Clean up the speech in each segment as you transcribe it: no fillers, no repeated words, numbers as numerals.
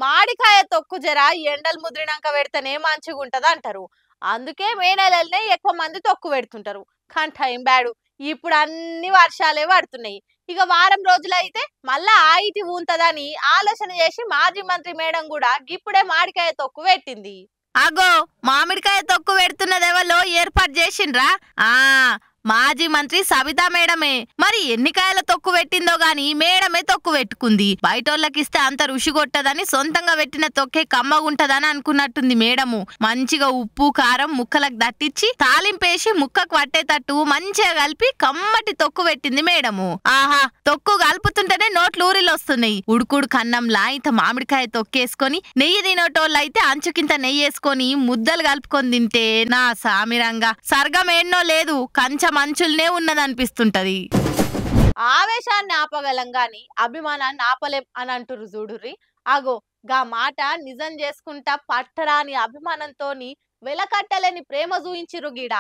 మాడికాయ తొక్కు జర ఎండలు ముదిరినాక పెడితేనే మంచిగుంటది అంటారు. అందుకే మే నెలలనే ఎక్కువ మంది తొక్కు పెడుతుంటారు. కానీ టైం బ్యాడు. ఇప్పుడు అన్ని వర్షాలే పడుతున్నాయి. ఇక వారం రోజులైతే మళ్ళా ఆయిటి ఊంతదని ఆలోచన చేసి మాజీ మంత్రి మేడం కూడా గిప్పుడే మాడికాయ తొక్కు పెట్టింది. అగో మామిడికాయ తొక్కు పెడుతున్నదెవలో ఏర్పాటు చేసిండ్రా? మాజీ మంత్రి సబితా మేడమే. మరి ఎన్ని కాయల తొక్కు పెట్టిందో గాని మేడమే తొక్కు పెట్టుకుంది. బయటోళ్ళకిస్తే అంత రుచి కొట్టదని సొంతంగా పెట్టిన తొక్కే కమ్మగుంటదని అనుకున్నట్టుంది మేడము. మంచిగా ఉప్పు కారం ముక్కలకు దట్టించి తాలింపేసి ముక్కకు పట్టేటట్టు మంచిగా కలిపి కమ్మటి తొక్కు పెట్టింది మేడము. ఆహా, తొక్కు కలుపుతుంటేనే నోట్లు ఊరిలొస్తున్నాయి. ఉడుకుడు కన్నంలా ఇంత మామిడికాయ తొక్కేసుకొని నెయ్యి తినేటోళ్ళైతే అంచుకింత నెయ్యి వేసుకొని ముద్దలు కలుపుకొని తింటే నా సామిరంగా సర్గం ఎన్నో లేదు, కంచ మంచుల్నే ఉన్నదనిపిస్తుంటది. ఆవేశాన్ని ఆపగలం గాని అభిమానాన్ని ఆపలేం అని అంటురు చూడుర్రి. అగో గా మాట నిజం చేసుకుంటా పట్టరాని అభిమానంతోని వెలకట్టలేని ప్రేమ చూయించిరు గీడ.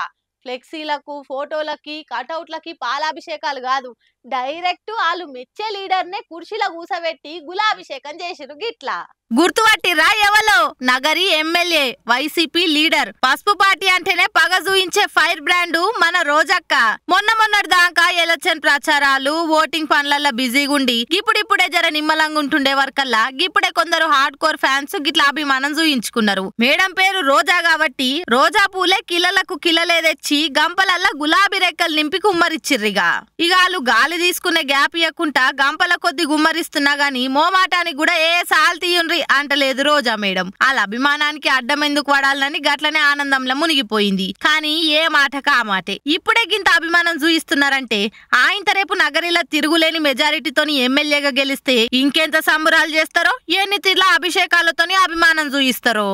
ఫ్లెక్సీలకు ఫోటోలకి కటౌట్లకి పాలాభిషేకాలు కాదు, డైరెక్ట్ వాళ్ళు మెచ్చే లీడర్నే కుర్చీలో కూసబెట్టి గులాభిషేకం చేసిరు గిట్లా. గుర్తుపట్టిరా ఎవలో? Nagari MLA YCP leader. పసుపు పార్టీ అంటేనే పగ చూయించే ఫైర్ బ్రాండ్ మన రోజక్క. మొన్నటి దాకా ఎలక్షన్ ప్రచారాలు ఓటింగ్ పనులలో బిజీగుండి ఇప్పుడిప్పుడే జర నిమ్మలంగా ఉంటుండే వరకల్లా ఇప్పుడే కొందరు హార్డ్ కోర్ ఫ్యాన్స్ గిట్లా అభిమానం చూయించుకున్నారు. మేడం పేరు రోజా కాబట్టి రోజా పూలే కిలలకు కిలలే తెచ్చి గంపలల్లా గులాబీ రెక్కలు నింపి కుమ్మరిచ్చిర్రిగా. ఇక వాళ్ళు గాలి తీసుకునే గ్యాప్ ఇవ్వకుండా గంపల కొద్ది గుమ్మరిస్తున్నా గాని మోమాటానికి కూడా ఏ సాల్ తీయుండ్రి అంటలేదు రోజా మేడం. వాళ్ళ అభిమానానికి అడ్డం ఎందుకు పడాలని గట్లనే ఆనందంలో మునిగిపోయింది. కానీ ఏ మాటక ఆ మాటే. ఇప్పుడే గింత అభిమానం చూయిస్తున్నారంటే ఆయన రేపు నగరిలో తిరుగులేని మెజారిటీతోని ఎమ్మెల్యేగా గెలిస్తే ఇంకెంత సంబరాలు చేస్తారో, ఎన్ని తీర్ల అభిషేకాలతోని అభిమానం చూయిస్తారో.